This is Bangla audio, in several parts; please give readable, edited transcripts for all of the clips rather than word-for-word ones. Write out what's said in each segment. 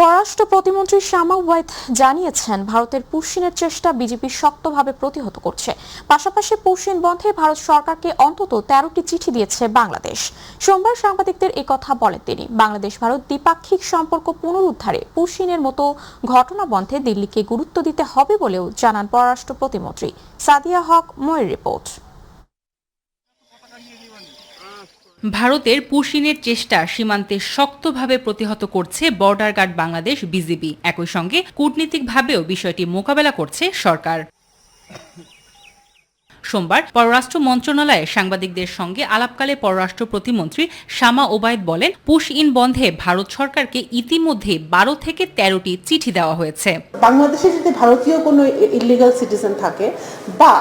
পররাষ্ট্র প্রতিমন্ত্রী শামা ওবায়দ জানিয়েছেন, ভারতের পুশিনের চেষ্টা বিজেপি শক্তভাবে প্রতিহত করছে। পাশাপাশি পুশিন বন্ধে ভারত সরকারকে অন্তত 13টি চিঠি দিয়েছে বাংলাদেশ। সোমবার সাংবাদিকদের এই কথা বলেন তিনি। বাংলাদেশ ভারত দ্বিপাক্ষিক সম্পর্ক পুনরুদ্ধারে পুশিনের মতো ঘটনা বন্ধে দিল্লিকে গুরুত্ব দিতে হবে বলেও জানান পররাষ্ট্র প্রতিমন্ত্রী। সাদিয়া হক ময়ের রিপোর্ট। ভারতের পুশিনের চেষ্টা সীমান্তে শক্তভাবে প্রতিহত করছে বর্ডার গার্ড বাংলাদেশ বিজিবি। একই সঙ্গে কূটনীতিকভাবেও বিষয়টি মোকাবেলা করছে সরকার। সোমবার পররাষ্ট্র মন্ত্রণালয়ে সাংবাদিকদের সঙ্গে আলাপকালে পররাষ্ট্র প্রতিমন্ত্রী শামা ওবায়দ বলেন, পুশ ইন বন্ধে ভারত সরকারকে ইতিমধ্যে 12 থেকে 13টি চিঠি দেওয়া হয়েছে। বাংলাদেশে যদি ভারতীয় কোনো ইলিগাল সিটিজেন থাকে বা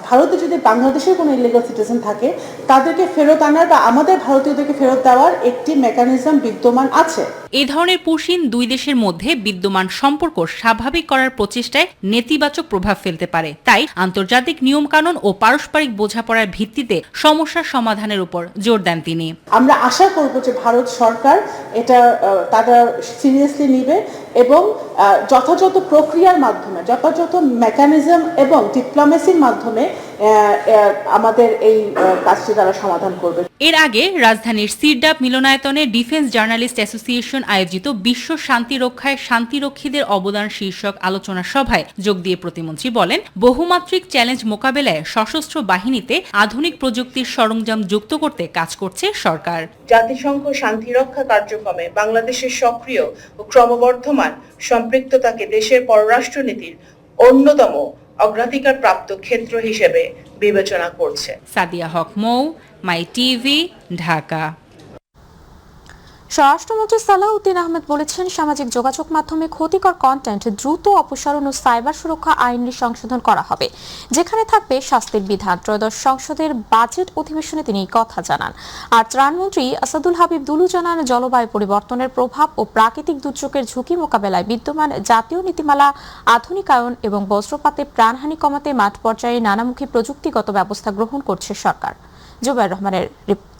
ভারতে যদি বাংলাদেশের কোনো ইলিগাল সিটিজেন থাকে, তাদেরকে ফেরত আনার বা আমাদের ভারতীয়দেরকে ফেরত দেওয়ার একটি মেকানিজম বিদ্যমান আছে। এই ধরনের পুশিন দুই দেশের মধ্যে বিদ্যমান সম্পর্ক স্বাভাবিক করার প্রচেষ্টায় নেতিবাচক প্রভাব ফেলতে পারে। তাই আন্তর্জাতিক নিয়মকানুন ও পারস্পরিক বোঝাপড়ার ভিত্তিতে সমস্যার সমাধানের উপর জোর দেন তিনি। আমরা আশা করব যে ভারত সরকার এটা তারা সিরিয়াসলি নেবে এবং যথাযথ প্রক্রিয়ার মাধ্যমে, যথাযথ মেকানিজম এবং ডিপ্লোমেসির মাধ্যমে আমাদের এই কাজটি তারা সমাধান করবে। এর আগে রাজধানীর সিরডাপ মিলনায়তনে ডিফেন্স জার্নালিস্ট অ্যাসোসিয়েশন আয়োজিত বিশ্ব শান্তি রক্ষায় শান্তিরক্ষীদের অবদান শীর্ষক আলোচনা সভায় যোগ দিয়ে প্রতিমন্ত্রী বলেন, বহুমাত্রিক চ্যালেঞ্জ মোকাবেলায় সশস্ত্র বাহিনীতে আধুনিক প্রযুক্তির সরঞ্জাম যুক্ত করতে কাজ করছে সরকার। জাতিসংঘ শান্তিরক্ষা কার্যক্রমে বাংলাদেশের সক্রিয় ও ক্রমবর্ধমান সম্পৃক্ততাকে দেশের পররাষ্ট্রনীতির অন্যতম অগ্রাধিকার প্রাপ্ত ক্ষেত্র হিসেবে বিবেচনা করছে। সাদিয়া হক মৌ, মাই টিভি, ঢাকা। স্বরাষ্ট্রমন্ত্রী সালাউদ্দিন আহমেদ বলেছেন, সামাজিক যোগাযোগ মাধ্যমে ক্ষতিকর কন্টেন্ট দ্রুত অপসারণ ও সাইবার সুরক্ষা আইনের সংশোধন করা হবে, যেখানে থাকবে শাস্তির বিধান। ত্রয়োদশ সংসদের বাজেট অধিবেশনে তিনি কথা জানান। আর ত্রাণমন্ত্রী আসাদুল হাবিব দুলু জানান, জলবায়ু পরিবর্তনের প্রভাব ও প্রাকৃতিক দুর্যোগের ঝুঁকি মোকাবেলায় বিদ্যমান জাতীয় নীতিমালা আধুনিকায়ন এবং বজ্রপাতে প্রাণহানি কমাতে মাঠ পর্যায়ে নানামুখী প্রযুক্তিগত ব্যবস্থা গ্রহণ করছে সরকার। জুবাইর রহমানের রিপোর্ট।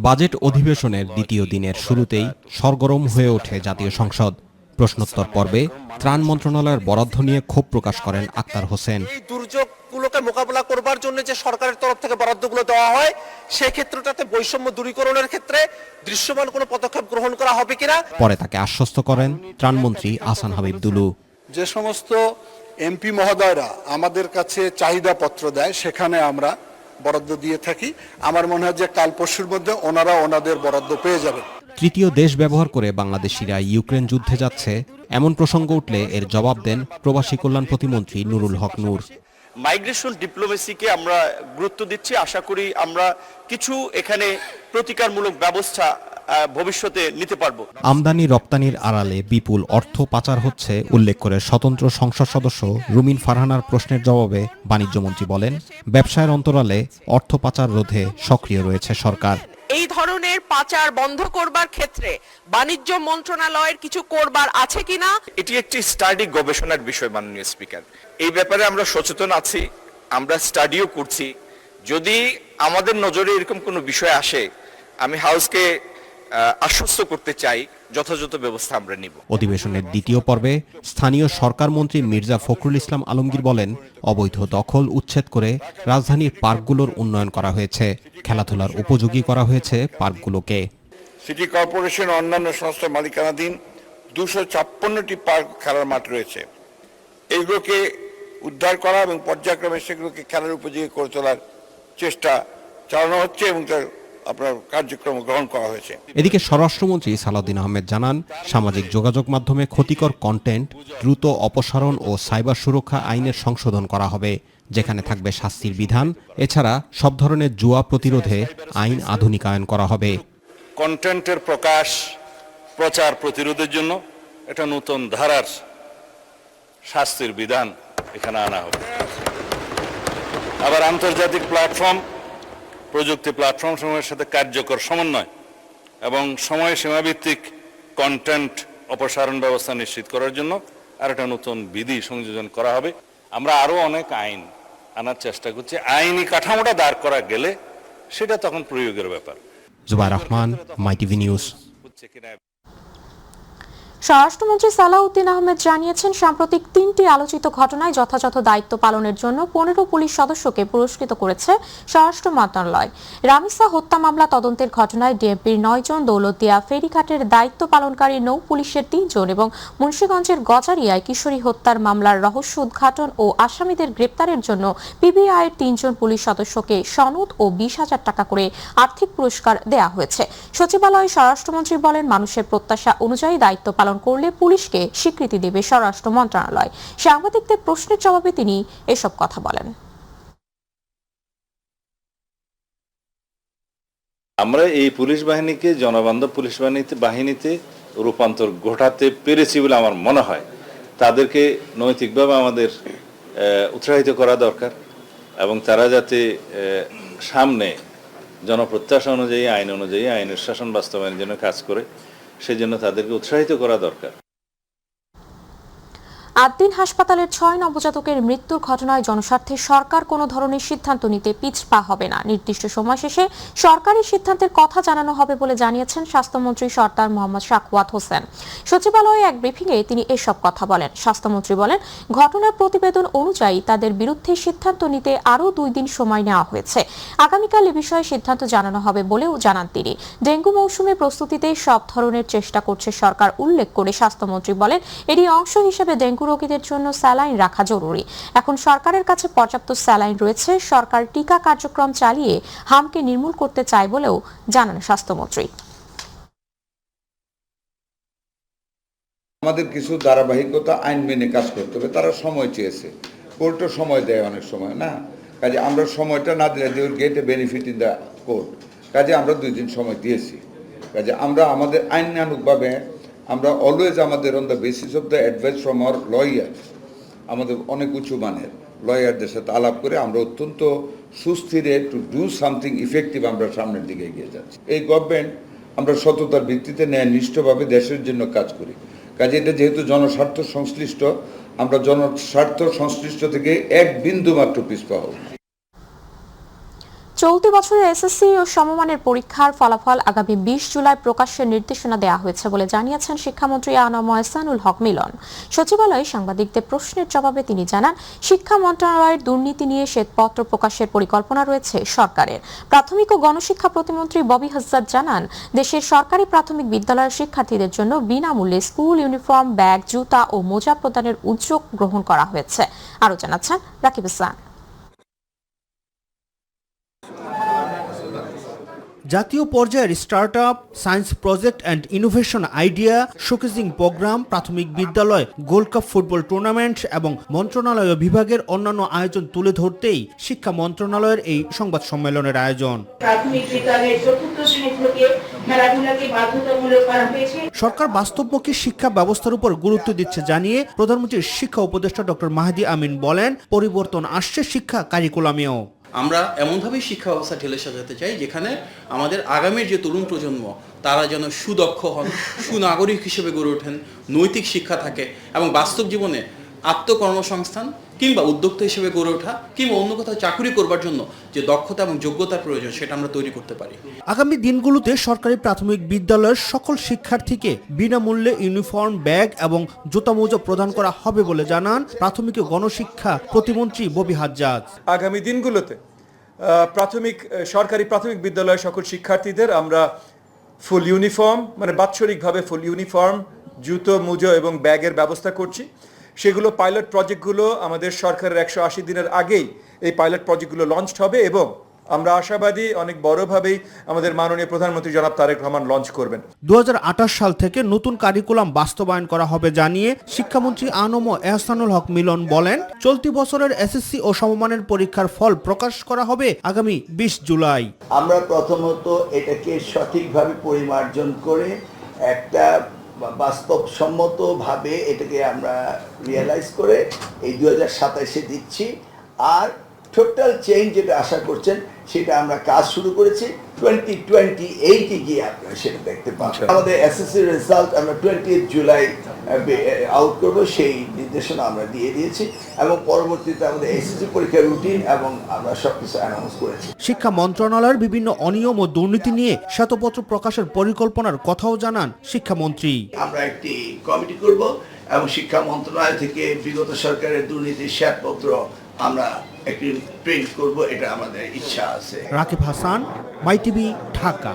বাজেট অধিবেশনের দ্বিতীয় দিনের শুরুতেই সরগরম হয়ে ওঠে জাতীয় সংসদ। প্রশ্নোত্তর পর্বে ত্রাণ মন্ত্রণালয়ের বরাদ্দ নিয়ে ক্ষোভ প্রকাশ করেন আক্তার হোসেন। এই দুর্যোগগুলোকে মোকাবেলা করবার জন্য যে সরকারের তরফ থেকে বরাদ্দগুলো দেওয়া হয়, সেই ক্ষেত্রটাতে বৈষম্য দূরীকরণের ক্ষেত্রে দৃশ্যমান কোনো পদক্ষেপ গ্রহণ করা হবে কিনা। পরে তাকে আশ্বস্ত করেন ত্রাণমন্ত্রী আহসান হাবিব দুলু। যে সমস্ত এমপি মহোদয়রা আমাদের কাছে চাহিদা পত্র দেয়, সেখানে আমরা বরাদ্দ দিয়ে থাকি। আমার মনে হয় যে কাল পরশুর মধ্যে ওনারা ওনাদের বরাদ্দ পেয়ে যাবেন। তৃতীয় দেশ ব্যবহার করে বাংলাদেশিরা ইউক্রেন যুদ্ধে যাচ্ছে, এমন প্রসঙ্গ উঠলে এর জবাব দেন প্রবাসী কল্যাণ প্রতিমন্ত্রী নুরুল হক নূর। মাইগ্রেশন ডিপ্লোমেসিকে আমরা গুরুত্ব দিচ্ছি। আশা করি আমরা কিছু এখানে প্রতিকারমূলক ব্যবস্থা ভবিষ্যতে নিতে পারবো। আমদানি রপ্তানির আড়ালে বিপুল অর্থ পাচার হচ্ছে উল্লেখ করে স্বতন্ত্র সংসদ সদস্য রুমিন ফারহানার প্রশ্নের জবাবে বাণিজ্যমন্ত্রী বলেন, ব্যবসায়ের অন্তরালে অর্থ পাচার রোধে সক্রিয় রয়েছে সরকার। এই ধরনের পাচার বন্ধ করবার ক্ষেত্রে বাণিজ্য মন্ত্রণালয়ের কিছু করবার আছে কিনা, এটি একটি স্টাডি গবেষণার বিষয় মাননীয় স্পিকার। এই ব্যাপারে আমরা সচেতন আছি, আমরা স্টাডিও করছি। যদি আমাদের নজরে এরকম কোনো বিষয় আসে, আমি হাউসকে আশ্বস্ত করতে চাই, যথাযথ ব্যবস্থা আমরা নিব। অধিবেশনের দ্বিতীয় পর্বে স্থানীয় সরকার মন্ত্রী মির্জা ফখরুল ইসলাম আলমগীর বলেন, অবৈধ দখল উচ্ছেদ করে রাজধানীর পার্কগুলোর উন্নয়ন করা হয়েছে, খেলাধুলার উপযোগী করা হয়েছে পার্কগুলোকে। সিটি কর্পোরেশন অন্যান্য সংস্থার মালিকানাধীন 256টি পার্ক খেলার মাঠ রয়েছে। এইগুলোকে উদ্ধার করা এবং পর্যায়ক্রমে সেগুলোকে খেলার উপযোগী করে তোলার চেষ্টা চালানো হচ্ছে এবং তার আপনার কার্যক্রম গ্রহণ করা হয়েছে। এদিকে স্বরাষ্ট্রমন্ত্রী সালাউদ্দিন আহমেদ জানান, সামাজিক যোগাযোগ মাধ্যমে ক্ষতিকর কন্টেন্ট দ্রুত অপসারণ ও সাইবার সুরক্ষা আইনের সংশোধন করা হবে, যেখানে থাকবে শাস্তির বিধান। এছাড়া সব ধরনের জুয়া প্রতিরোধে আইন আধুনিকায়ন করা হবে। কন্টেন্টের প্রকাশ প্রচার প্রতিরোধের জন্য একটা নতুন ধারার শাস্তির বিধান এখানে আনা হবে। আবার আন্তর্জাতিক প্ল্যাটফর্ম, প্রযুক্তি প্ল্যাটফর্ম সমূহের সাথে কার্যকর সমন্বয় এবং সময় সীমাভিত্তিক কন্টেন্ট অপসারণ ব্যবস্থা নিশ্চিত করার জন্য আর একটা নতুন বিধি সংযোজন করা হবে। আমরা আরো অনেক আইন আনার চেষ্টা করছি। আইনি কাঠামোটা দাঁড় করা গেলে সেটা তখন প্রয়োগের ব্যাপার। জুবাইর রহমান, মাই টিভি নিউজ। হচ্ছে কিনা। স্বরাষ্ট্রমন্ত্রী সালাউদ্দিন আহমেদ জানিয়েছেন, সাম্প্রতিক 3টি আলোচিত ঘটনায় যথাযথ দায়িত্ব পালনের জন্য 15 পুলিশ সদস্যকে পুরস্কৃত করেছে স্বরাষ্ট্র মন্ত্রণালয়। রামিসা হত্যা মামলা তদন্তের ঘটনায় ডিএমপির 9 জন, দৌলতদিয়া ফেরিঘাটের দায়িত্ব পালনকারী নৌ পুলিশের 3 জন এবং মুন্সিগঞ্জের গজারিয়ায় কিশোরী হত্যার মামলার রহস্য উদ্ঘাটন ও আসামিদের গ্রেপ্তারের জন্য পিবিআইয়ের 3 জন পুলিশ সদস্যকে সনদ ও 20,000 টাকা করে আর্থিক পুরস্কার দেয়া হয়েছে। সচিবালয়ে স্বরাষ্ট্রমন্ত্রী বলেন, মানুষের প্রত্যাশা অনুযায়ী দায়িত্ব পালন করলে পুলিশকে স্বীকৃতি দেবে স্বরাষ্ট্র মন্ত্রণালয়। সাংবাদিকদের প্রশ্নের জবাবে তিনি এসব কথা বলেন। আমরা এই পুলিশ বাহিনীকে জনবান্ধব পুলিশ বাহিনীতে রূপান্তর ঘটাতে পেরেছি বলে আমার মনে হয়। তাদেরকে নৈতিকভাবে আমাদের উৎসাহিত করা দরকার এবং তারা যাতে সামনে জনপ্রত্যাশা অনুযায়ী আইনের শাসন বাস্তবায়নের জন্য কাজ করে, সেজন্য তাদেরকে উৎসাহিত করা দরকার। আদ্দিন হাসপাতালের 6 নবজাতকের মৃত্যুর ঘটনায় জনস্বার্থে সরকার কোনো ধরনের সিদ্ধান্ত নিতে পিছপা হবে না। নির্দিষ্ট সময় শেষে সরকারি সিদ্ধান্তের কথা জানানো হবে বলে জানিয়েছেন স্বাস্থ্যমন্ত্রী সরদার মোহাম্মদ সাখাওয়াত হোসেন। সচিবালয়ে এক ব্রিফিংয়ে তিনি এসব কথা বলেন। স্বাস্থ্যমন্ত্রী বলেন, ঘটনার প্রতিবেদন অনুযায়ী তাদের বিরুদ্ধে সিদ্ধান্ত নিতে আরও 2 দিন সময় নেওয়া হয়েছে। আগামীকাল এ বিষয়ে সিদ্ধান্ত জানানো হবে বলেও জানান তিনি। ডেঙ্গু মৌসুমে প্রস্তুতিতে সব ধরনের চেষ্টা করছে সরকার উল্লেখ করে স্বাস্থ্যমন্ত্রী বলেন, এরই অংশ হিসেবে ডেঙ্গু রোগীদের জন্য স্যালাইন রাখা জরুরি। এখন সরকারের কাছে পর্যাপ্ত স্যালাইন রয়েছে। সরকার টিকা কার্যক্রম চালিয়ে হামকে নির্মূল করতে চায় বলেও জানান স্বাস্থ্যমন্ত্রী। আমাদের কিছু ধারাবাহিকতা আইন মেনে কাজ করতে হবে। তারা সময় চেয়েছে, কোর্টও সময় দেয় অনেক সময় না, কাজে আমরা সময়টা না দিলে they will get a benefit in the court. কাজে আমরা 2 দিন সময় দিয়েছি। কাজে আমরা আমাদের আইনানুগভাবে আমরা অলওয়েজ আমাদের on the basis of the advice from our lawyer, আমাদের অনেক উঁচু মানের লয়ারদের সাথে আলাপ করে আমরা অত্যন্ত সুস্থিরে টু ডু সামথিং ইফেক্টিভ আমরা সামনের দিকে এগিয়ে যাচ্ছি। এই গভর্নমেন্ট আমরা সততার ভিত্তিতে ন্যায়নিষ্ঠভাবে দেশের জন্য কাজ করি। কাজে এটা যেহেতু জনস্বার্থ সংশ্লিষ্ট, আমরা জনস্বার্থ সংশ্লিষ্ট থেকে 1 বিন্দু মাত্র পিছপা হব। চলতি বছরের এসএসসি ও সমমানের পরীক্ষার ফলাফল আগামী 20 জুলাই প্রকাশের নির্দেশনা দেওয়া হয়েছে বলে জানিয়েছেন শিক্ষামন্ত্রী আনম এহসানুল হক মিলন। সচিবালয়ে সাংবাদিকদের প্রশ্নের জবাবে তিনি জানান, শিক্ষা মন্ত্রণালয়ের দুর্নীতি নিয়ে শ্বেতপত্র প্রকাশের পরিকল্পনা রয়েছে সরকারের। প্রাথমিক ও গণশিক্ষা প্রতিমন্ত্রী ববি হাজ্জাদ জানান, দেশের সরকারি প্রাথমিক বিদ্যালয়ের শিক্ষার্থীদের জন্য বিনামূল্যে স্কুল ইউনিফর্ম, ব্যাগ, জুতা ও মোজা প্রদানের উদ্যোগ গ্রহণ করা হয়েছে। আরও জানাচ্ছেন রাকিব হাসান। জাতীয় পর্যায়ের startup, science project and innovation idea showcasing programme, প্রাথমিক বিদ্যালয় গোল্ড কাপ ফুটবল টুর্নামেন্ট এবং মন্ত্রণালয় বিভাগের অন্যান্য আয়োজন তুলে ধরতেই শিক্ষা মন্ত্রণালয়ের এই সংবাদ সম্মেলনের আয়োজন। প্রাথমিক বিদ্যালয়ের 4র্থ শ্রেণী থেকে খেলাধুলাকে বাধ্যতামূলক করা হয়েছে। সরকার বাস্তবমুখী শিক্ষা ব্যবস্থার উপর গুরুত্ব দিচ্ছে জানিয়ে প্রধানমন্ত্রীর শিক্ষা উপদেষ্টা ডক্টর মাহদি আমিন বলেন, পরিবর্তন আসছে শিক্ষা কারিকুলামেও। আমরা এমনভাবেই শিক্ষা ব্যবস্থা ঢেলে সাজাতে চাই যেখানে আমাদের আগামীর যে তরুণ প্রজন্ম তারা যেন সুদক্ষ হন, সুনাগরিক হিসেবে গড়ে ওঠেন, নৈতিক শিক্ষা থাকে এবং বাস্তব জীবনে আত্মকর্মসংস্থান কিংবা উদ্যোক্তা হিসেবে গড়ে ওঠা কিংবা অন্য কোথাও চাকরি করবার জন্য যে দক্ষতা এবং যোগ্যতার প্রয়োজন সেটা আমরা তৈরি করতে পারি। আগামী দিনগুলোতে সরকারি প্রাথমিক বিদ্যালয়ের সকল শিক্ষার্থীকে বিনামূল্যে ইউনিফর্ম, ব্যাগ এবং জুতা মোজা প্রদান করা হবে বলে জানান প্রাথমিক ও গণশিক্ষা প্রতিমন্ত্রী ববি হাজ্জাদ। আগামী দিনগুলোতে সরকারি প্রাথমিক বিদ্যালয়ের সকল শিক্ষার্থীদের আমরা ফুল ইউনিফর্ম, মানে বাৎসরিকভাবে ফুল ইউনিফর্ম, জুতো, মোজা এবং ব্যাগের ব্যবস্থা করছি। সেগুলো পাইলট প্রজেক্টগুলো আমাদের সরকারের 180 দিনের আগেই এই পাইলট প্রজেক্টগুলো লঞ্চ হবে এবং আমরা আশাবাদী অনেক বড়ভাবেই আমাদের মাননীয় প্রধানমন্ত্রী জনাব তারেক রহমান লঞ্চ করবেন। 2028 সাল থেকে নতুন কারিকুলাম বাস্তবায়ন করা হবে জানিয়ে শিক্ষামন্ত্রী আনম এহসানুল হক মিলন বলেন, চলতি বছরের এসএসসি ও সমমানের পরীক্ষার ফল প্রকাশ করা হবে আগামী 20 জুলাই। আমরা প্রথমত এটাকে সঠিকভাবে পরিমার্জন করে একটা বাস্তবসম্মতভাবে এটাকে আমরা রিয়েলাইজ করে এই 2027-এ দিচ্ছি। আর টোটাল চেঞ্জ যেটা আশা করছেন সেটা আমরা কাজ শুরু করেছি। 2028 গিয়ে আপনারা সেটা দেখতে পাবেন। আমাদের এসএসসি রেজাল্ট আমরা 20 জুলাই আউট করব, সেই নির্দেশনা আমরা দিয়ে দিয়েছি এবং পরবর্তীতে আমাদের এসএসসি পরীক্ষার রুটিন এবং আমরা সবকিছু অ্যানাউন্স করেছি। শিক্ষা মন্ত্রণালয়ের বিভিন্ন অনিয়ম ও দুর্নীতি নিয়ে শ্বেতপত্র প্রকাশের পরিকল্পনার কথাও জানান শিক্ষামন্ত্রী। আমরা একটি কমিটি করব এবং শিক্ষা মন্ত্রণালয় থেকে বিগত সরকারের দুর্নীতির শ্বেতপত্র আমরা একটি প্রিন্ট করব, এটা আমাদের ইচ্ছা আছে। রাকিব হাসান, মাইটিভি, ঢাকা।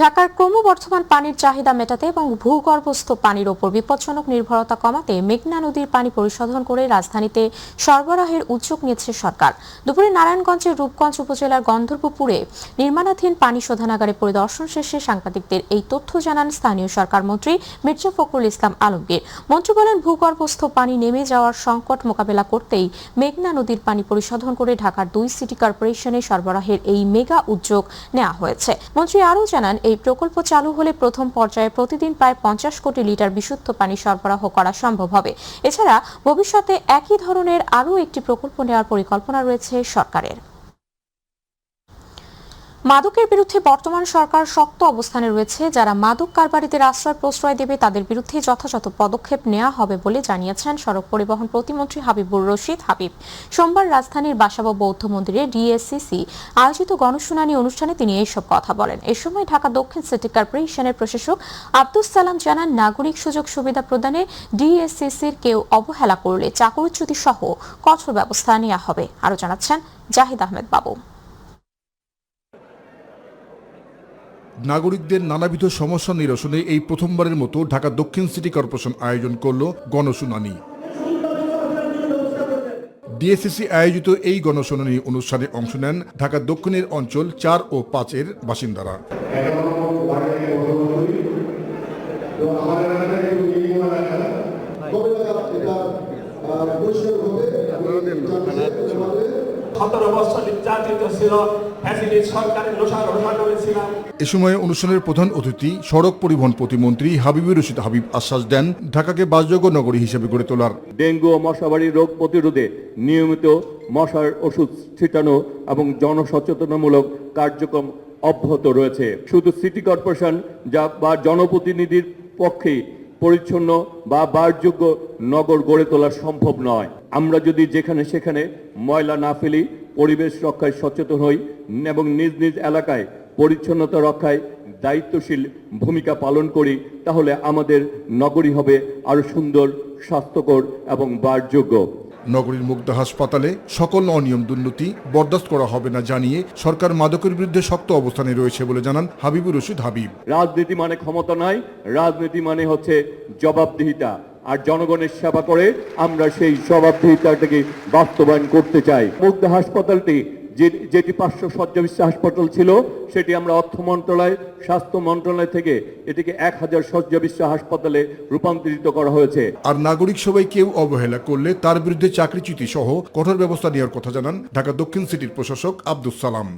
ঢাকার ক্রমবর্ধমান পানির চাহিদা মেটাতে এবং ভূগর্ভস্থ পানির ওপর বিপজ্জনক নির্ভরতা কমাতে মেঘনা নদীর পানি পরিশোধন করে রাজধানীতে সরবরাহের উদ্যোগ নিয়েছে সরকার। দুপুরে নারায়ণগঞ্জের রূপগঞ্জ উপজেলার গন্ধর্বপুরে নির্মাণাধীন পানি শোধনাগারে পরিদর্শন শেষে সাংবাদিকদের এই তথ্য জানান স্থানীয় সরকার মন্ত্রী মির্জা ফখরুল ইসলাম আলমগীর। মন্ত্রী বলেন, ভূগর্ভস্থ পানি নেমে যাওয়ার সংকট মোকাবেলা করতেই মেঘনা নদীর পানি পরিশোধন করে ঢাকার 2 সিটি কর্পোরেশনে সরবরাহের এই মেগা উদ্যোগ নেওয়া হয়েছে। মন্ত্রী আরও জানান, এই প্রকল্প চালু হলে প্রথম পর্যায়ে প্রতিদিন প্রায় 50 কোটি লিটার বিশুদ্ধ পানি সরবরাহ করা সম্ভব হবে। এছাড়া ভবিষ্যতে একই ধরনের আরও একটি প্রকল্প নেওয়ার পরিকল্পনা রয়েছে সরকারের। মাদকের বিরুদ্ধে বর্তমান সরকার শক্ত অবস্থানে রয়েছে। যারা মাদক কারবারিদের আশ্রয় প্রশ্রয় দেবে তাদের বিরুদ্ধে যথাযথ পদক্ষেপ নেওয়া হবে বলে জানিয়েছেন সড়ক পরিবহন প্রতিমন্ত্রী হাবিবুর রশিদ হাবিব। সোমবার রাজধানীর বাসাবো বৌদ্ধ মন্দিরে ডিএসসিসি আয়োজিত গণশুনানি অনুষ্ঠানে তিনি এইসব কথা বলেন। এ সময় ঢাকা দক্ষিণ সিটি কর্পোরেশনের প্রশাসক আব্দুস সালাম জানান, নাগরিক সুযোগ সুবিধা প্রদানে ডিএসসিসির কেউ অবহেলা করলে চাকরিচ্যুতি সহ কঠোর ব্যবস্থা নেওয়া হবে। আরও জানাচ্ছেন জাহিদ আহমেদ বাবু। নাগরিকদের নানাবিধ সমস্যা নিরসনে এই প্রথমবারের মতো ঢাকা দক্ষিণ সিটি কর্পোরেশন আয়োজন করল গণশুনানি। ডিএসসিসি আয়োজিত এই গণশুনানি অনুষ্ঠানে অংশ নেন ঢাকা দক্ষিণের অঞ্চল 4 ও 5-এর বাসিন্দারা। এ সময় অনুষ্ঠানের প্রধান অতিথি সড়ক পরিবহন প্রতিমন্ত্রী হাবিবুর রশিদ হাবিব আশ্বাস দেন, ঢাকাকে বাসযোগ্য নগরী হিসেবে গড়ে তোলার। ডেঙ্গু ও মশাবাড়ি রোগ প্রতিরোধে নিয়মিত মশার ওষুধ ছিটানো এবং জনসচেতনমূলক কার্যক্রম অব্যাহত রয়েছে। শুধু সিটি কর্পোরেশন বা জনপ্রতিনিধির পক্ষে পরিচ্ছন্ন বা বাসযোগ্য নগর গড়ে তোলা সম্ভব নয়। আমরা যদি যেখানে সেখানে ময়লা না ফেলি, পরিবেশ রক্ষায় সচেতন হই এবং নিজ নিজ এলাকায় পরিচ্ছন্নতা রক্ষায় দায়িত্বশীল ভূমিকা পালন করি, তাহলে আমাদের নগরী হবে আরো সুন্দর, স্বাস্থ্যকর এবং বাসযোগ্য। নগরীর মুগ্ধা হাসপাতালে সকল অনিয়ম দুর্নীতি বরদাস্ত করা হবে না জানিয়ে সরকার মাদকের বিরুদ্ধে শক্ত অবস্থানে রয়েছে বলে জানান হাবিবুর রশিদ হাবিব। রাজনীতি মানে ক্ষমতা নয়, রাজনীতি মানে হচ্ছে জবাবদিহিতা। আর জনগণের সেবা করে আমরা সেই জবাবদিহিতাটাকে বাস্তবায়ন করতে চাই। মুগ্ধা হাসপাতালটি যেটি 500 শয্যা বিশিষ্ট হাসপাতাল ছিল, সেটি আমরা অর্থ মন্ত্রণালয়, স্বাস্থ্য মন্ত্রণালয় থেকে এটিকে 1000 শয্যা বিশিষ্ট হাসপাতালে রূপান্তরিত করা হয়েছে। আর নাগরিক সবাই কেউ অবহেলা করলে তার বিরুদ্ধে চাকরিচ্যুতি সহ কঠোর ব্যবস্থা নেওয়ার কথা জানান ঢাকা দক্ষিণ সিটির প্রশাসক আব্দুস সালাম।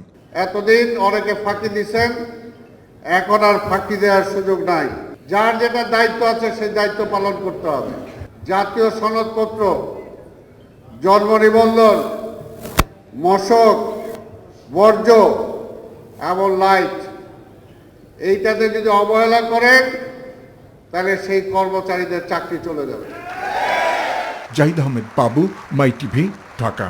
এতদিন অনেকে ফাঁকি দিচ্ছেন, এখন আর ফাঁকি দেওয়ার সুযোগ নাই। যার যেটা দায়িত্ব আছে সেই দায়িত্ব পালন করতে হবে। জাতীয় সনদপত্র, জন্ম নিবন্ধন, মশক, বর্জ্য এবং লাইট, এইটাতে যদি অবহেলা করেন তাহলে সেই কর্মচারীদের চাকরি চলে যাবে। জাহিদ আহমেদ বাবু, MyTV, Dhaka.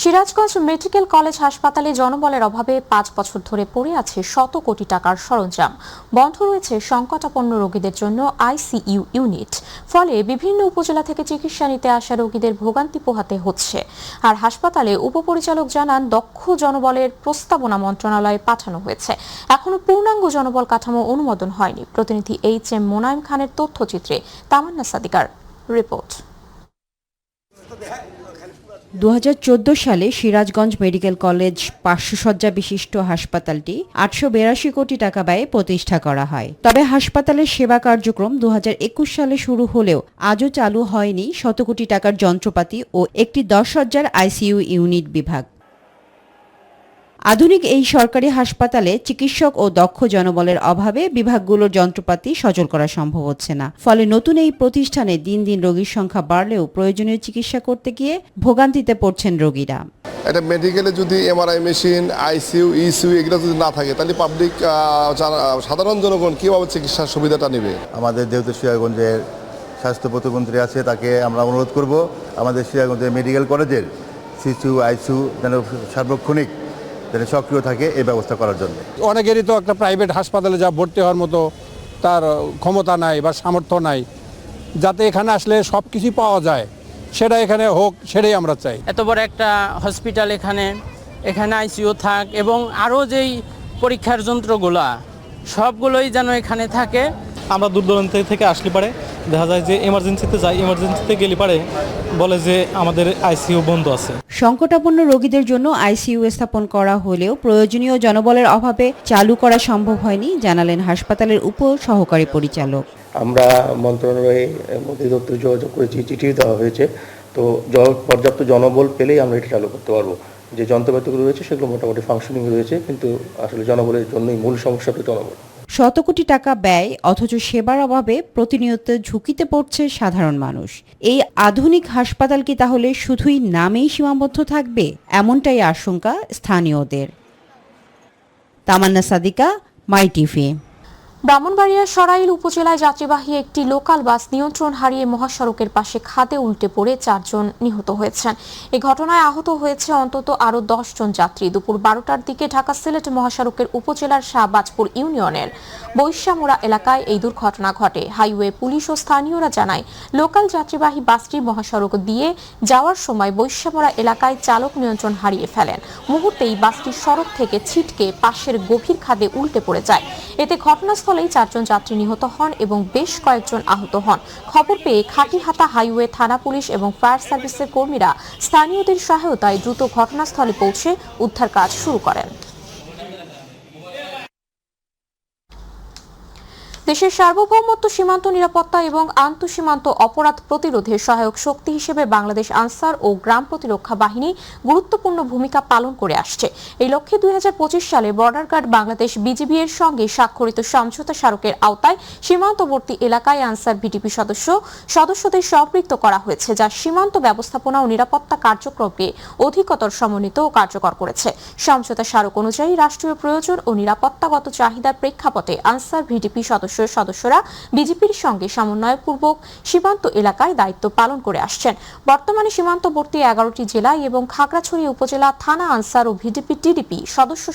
Sirajganj medical college হাসপাতালে জনবলের অভাবে 5 বছর ধরে পড়ে আছে শত কোটি টাকার সরঞ্জাম। বন্ধ রয়েছে সংকটাপন্ন রোগীদের জন্য আইসিইউ ইউনিট। ফলে বিভিন্ন উপজেলা থেকে চিকিৎসা নিতে আসা রোগীদের ভোগান্তি পোহাতে হচ্ছে। আর হাসপাতালে উপপরিচালক জানান, দক্ষ জনবলের প্রস্তাবনা মন্ত্রণালয়ে পাঠানো হয়েছে, এখনো পূর্ণাঙ্গ জনবল কাঠামো অনুমোদন হয়নি। প্রতিনিধি এইচ.এম. মোনায়েম খানের তথ্যচিত্রে তামান্না সাদিকার রিপোর্ট। 2014 সালে সিরাজগঞ্জ মেডিকেল কলেজ 500 শয্যা বিশিষ্ট হাসপাতালটি 882 কোটি টাকা ব্যয়ে প্রতিষ্ঠা করা হয়। তবে হাসপাতালের সেবা কার্যক্রম 2021 সালে শুরু হলেও আজও চালু হয়নি শত কোটি টাকার যন্ত্রপাতি ও একটি 10 শয্যার আইসিইউ ইউনিট বিভাগ। আধুনিক এই সরকারি হাসপাতালে চিকিৎসক ও দক্ষ জনবলের অভাবে বিভাগগুলোর যন্ত্রপাতি সচল করা সম্ভব হচ্ছে না। ফলে নতুন এই প্রতিষ্ঠানে দিন দিন রোগীর সংখ্যা বাড়লেও প্রয়োজনীয় চিকিৎসা করতে গিয়ে ভোগান্তিতে পড়ছেন রোগীরা। একটা মেডিকেলে যদি এমআরআই মেশিন, আইসিইউ, ইসিইউ এগুলো যদি না থাকে তাহলে পাবলিক সাধারণ জনগণ কীভাবে চিকিৎসার সুবিধাটা নেবে? আমাদের যেহেতু সিরাজগঞ্জের স্বাস্থ্য প্রতিমন্ত্রী আছে, তাকে আমরা অনুরোধ করব আমাদের সিরাজগঞ্জের মেডিকেল কলেজের সিসিইউ, আইসিইউ যেন সার্বক্ষণিক যেন সক্রিয় থাকে এই ব্যবস্থা করার জন্য। অনেকেরই তো একটা প্রাইভেট হাসপাতালে যা ভর্তি হওয়ার মতো তার ক্ষমতা নাই বা সামর্থ্য নাই, যাতে এখানে আসলে সব কিছুই পাওয়া যায় সেটা এখানে হোক, সেটাই আমরা চাই। এত বড় একটা হসপিটাল এখানে আইসিইউ থাক এবং আরও যেই পরীক্ষার যন্ত্রগুলা সবগুলোই যেন এখানে থাকে। আমরা দূর দূরান্ত থেকে আসলে পারে দেখা যায় যে এমার্জেন্সিতে যাই, এমার্জেন্সিতে গেলে পারে বলে যে আমাদের আইসিইউ বন্ধ আছে। সংকটাপন্ন রোগীদের জন্য আইসিইউ স্থাপন করা হলেও প্রয়োজনীয় জনবলের অভাবে চালু করা সম্ভব হয়নি, জানালেন হাসপাতালের উপ সহকারী পরিচালক। আমরা মন্ত্রণালয়ে অধিদপ্তরে যোগাযোগ করেছি, চিঠি দেওয়া হয়েছে, তো পর্যাপ্ত জনবল পেলেই আমরা এটা চালু করতে পারবো। যে যন্ত্রপাতিগুলো রয়েছে সেগুলো মোটামুটি ফাংশনিং রয়েছে, কিন্তু আসলে জনবলের জন্যই মূল সমস্যাটা জনবল। শত কোটি টাকা ব্যয় অথচ সেবার অভাবে প্রতিনিয়ত ঝুঁকিতে পড়ছে সাধারণ মানুষ। এই আধুনিক হাসপাতাল কি তাহলে শুধুই নামেই সীমাবদ্ধ থাকবে? এমনটাই আশঙ্কা স্থানীয়দের। তামান্না সাদিকা, মাই টিভি। ব্রাহ্মণবাড়িয়ার সরাইল উপজেলায় যাত্রীবাহী একটি লোকাল বাস নিয়ন্ত্রণ হারিয়ে মহাসড়কের পাশে খাদে উল্টে পড়ে 4 জন নিহত হয়েছেন। এই ঘটনায় আহত হয়েছে অন্তত আরও 10 জন যাত্রী। দুপুর 12টার দিকে ঢাকা সিলেট মহাসড়কের উপজেলার শাহবাজপুর ইউনিয়নের বৈশ্যামুড়া এলাকায় এই দুর্ঘটনা ঘটে। হাইওয়ে পুলিশ ও স্থানীয়রা জানায়, লোকাল যাত্রীবাহী বাসটি মহাসড়ক দিয়ে যাওয়ার সময় বৈশ্যামুড়া এলাকায় চালক নিয়ন্ত্রণ হারিয়ে ফেলেন। মুহূর্তেই বাসটি সড়ক থেকে ছিটকে পাশের গভীর খাদে উল্টে পড়ে যায়। এতে ঘটনাস্থলেই 4 জন যাত্রী নিহত হন এবং বেশ কয়েকজন আহত হন। খবর পেয়ে খাটিহাতা হাইওয়ে থানা পুলিশ এবং ফায়ার সার্ভিসের কর্মীরা স্থানীয়দের সহায়তায় দ্রুত ঘটনাস্থলে পৌঁছে উদ্ধার কাজ শুরু করেন। দেশের সার্বভৌমত্ব, সীমান্ত নিরাপত্তা এবং আন্তঃসীমান্ত অপরাধ প্রতিরোধে সহায়ক শক্তি হিসেবে বাংলাদেশ আনসার ও গ্রাম প্রতিরক্ষা বাহিনী গুরুত্বপূর্ণ ভূমিকা পালন করে আসছে। এই লক্ষ্যে 2025 সালে বর্ডার গার্ড বাংলাদেশ বিজিবি এর সঙ্গে স্বাক্ষরিত সমঝোতা স্মারকের আওতায় সীমান্তবর্তী এলাকায় আনসার বিটিপি সদস্যদের সম্পৃক্ত করা হয়েছে, যা সীমান্ত ব্যবস্থাপনা ও নিরাপত্তা কার্যক্রমকে অধিকতর সমন্বিত ও কার্যকর করেছে। সমঝোতা স্মারক অনুযায়ী রাষ্ট্রীয় প্রয়োজন ও নিরাপত্তাগত চাহিদার প্রেক্ষাপটে আনসার ভিডিপি সদস্যরা বিজেপির সঙ্গে সমন্বয়পূর্বক সীমান্ত এলাকায় দায়িত্ব পালন করে আসছেন। বর্তমানে সীমান্তবর্তী 11টি জেলায় এবং খাগড়াছড়ি উপজেলা থানা আনসার ও ভিডিপি টিডিপি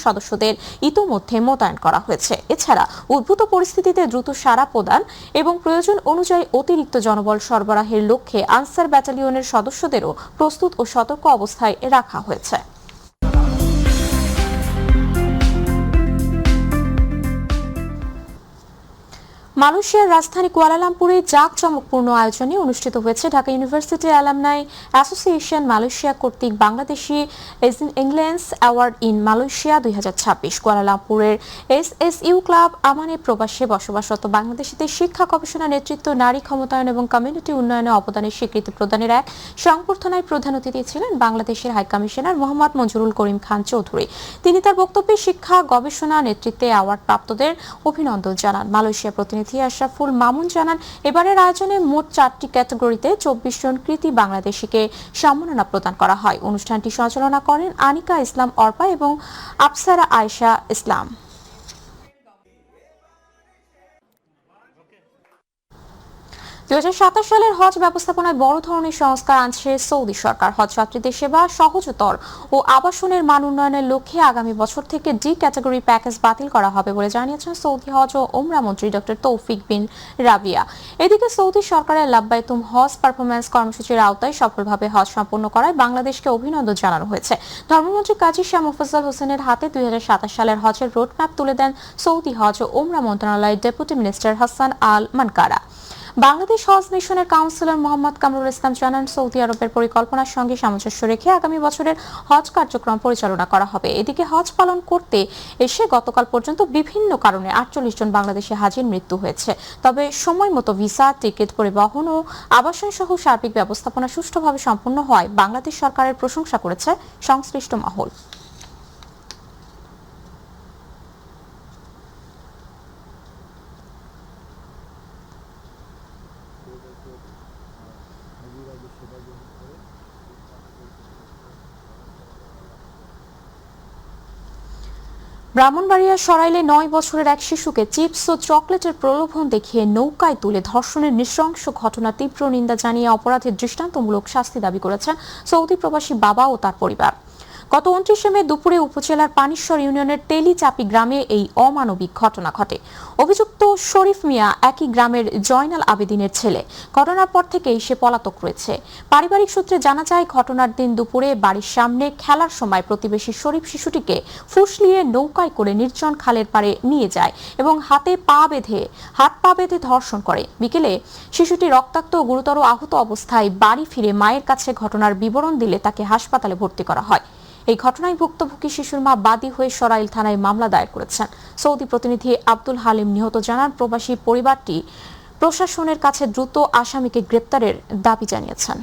সদস্যদের ইতোমধ্যে মোতায়েন করা হয়েছে। এছাড়া উদ্ভূত পরিস্থিতিতে দ্রুত সাড়া প্রদান এবং প্রয়োজন অনুযায়ী অতিরিক্ত জনবল সরবরাহের লক্ষ্যে আনসার ব্যাটালিয়নের সদস্যদেরও প্রস্তুত ও সতর্ক অবস্থায় রাখা হয়েছে। মালয়েশিয়ার রাজধানী কুয়ালালামপুরে জাঁকজমকপূর্ণ আয়োজনে অনুষ্ঠিত হয়েছে Dhaka university alumni association Malaysia কর্তৃক Bangladeshi excellence award in Malaysia 2026। কুয়ালালামপুরের এসএসইউ ক্লাব আমানে প্রবাসে বসবাসরত বাংলাদেশিদের শিক্ষা, গবেষণা, নেতৃত্ব, নারী ক্ষমতায়ন এবং কমিউনিটি উন্নয়নে অবদানের স্বীকৃতি প্রদানের এক সংবর্ধনায় প্রধান অতিথি ছিলেন বাংলাদেশের হাই কমিশনার মোহাম্মদ মঞ্জুরুল করিম খান চৌধুরী। তিনি তার বক্তব্যে শিক্ষা, গবেষণা, নেতৃত্বে অ্যাওয়ার্ড প্রাপ্তদের অভিনন্দন জানান। মালয়েশিয়া প্রতিনিধি আশরাফুল মামুন জানান, এবারের আয়োজনে মোট 4টি ক্যাটাগরিতে 24 জন কৃতি বাংলাদেশিকে সম্মাননা প্রদান করা হয়। অনুষ্ঠানটি সঞ্চালনা করেন আনিকা ইসলাম অর্পা এবং আফসারা আয়েশা ইসলাম। 2027 সালের হজ ব্যবস্থাপনায় বড় ধরনের সংস্কার আনছে সৌদি সরকার। হজ যাত্রীদের সেবা সহজতর ও আবাসনের মান উন্নয়নের লক্ষ্যে আগামী বছর থেকে ডি ক্যাটাগরি প্যাকেজ বাতিল করা হবে বলে জানিয়েছেন সৌদি হজ ও ওমরা মন্ত্রী ডক্টর তৌফিক বিন রাবিয়া। এদিকে সৌদি সরকারের লাব্বাইতুম হজ পারফরম্যান্স কর্মসূচির আওতায় সফলভাবে হজ সম্পন্ন করায় বাংলাদেশকে অভিনন্দন জানানো হয়েছে। ধর্মমন্ত্রী কাজী শাহ মুফাজ্জল হোসেনের হাতে 2027 সালের হজের রোডম্যাপ তুলে দেন সৌদি হজ ও ওমরা মন্ত্রণালয়ের ডেপুটি মিনিস্টার হাসান আল মানকারা। বাংলাদেশ হজ মিশনের কাউন্সিলর মোহাম্মদ কামরুল ইসলাম জানান, সৌদি আরবের পরিকল্পনার সঙ্গে সামঞ্জস্য রেখে আগামী বছরের হজ কার্যক্রম পরিচালনা করা হবে। এদিকে হজ পালন করতে এসে গতকাল পর্যন্ত বিভিন্ন কারণে 48 জন বাংলাদেশি হাজির মৃত্যু হয়েছে। তবে সময় মতো ভিসা, টিকিট, পরিবহন ও আবাসন সহ সার্বিক ব্যবস্থাপনা সুষ্ঠুভাবে সম্পন্ন হওয়ায় বাংলাদেশ সরকারের প্রশংসা করেছে সংশ্লিষ্ট মহল। ব্রাহ্মণবাড়িয়া সরাইলে 9 বছরের এক শিশুকে চিপস ও চকলেটের প্রলোভন দেখিয়ে নৌকায় তুলে ধর্ষণের নৃশংস ঘটনা তীব্র নিন্দা জানিয়ে অপরাধের দৃষ্টান্তমূলক শাস্তি দাবি করেছেন সৌদি প্রবাসী বাবা ও তার পরিবার। গত 29 মে দুপুরে উপজেলার পানিশ্বর ইউনিয়নের তেলিচাপি গ্রামে এই অমানবিক ঘটনা ঘটে। অভিযুক্ত শরীফ মিয়া একই গ্রামের জয়নাল আবেদিনের ছেলে। ঘটনার পর থেকেই সে পলাতক রয়েছে। পারিবারিক সূত্রে জানা যায়, ঘটনার দিন দুপুরে বাড়ির সামনে খেলার সময় প্রতিবেশী শরীফ শিশুটিকে ফুসলিয়ে নৌকায় করে নির্জন খালের পাড়ে নিয়ে যায় এবং হাত পা বেঁধে ধর্ষণ করে। বিকেলে শিশুটি রক্তাক্ত ও গুরুতর আহত অবস্থায় বাড়ি ফিরে মায়ের কাছে ঘটনার বিবরণ দিলে তাকে হাসপাতালে ভর্তি করা হয়। এই ঘটনায় ভুক্তভোগী শিশুর মা বাদী হয়ে সরাইল থানায় মামলা দায়ের করেছেন। সৌদি প্রতিনিধি আব্দুল হালিম নিহত জানান, প্রবাসী পরিবারটি প্রশাসনের কাছে দ্রুত আসামিকে গ্রেপ্তারের দাবি জানিয়েছেন।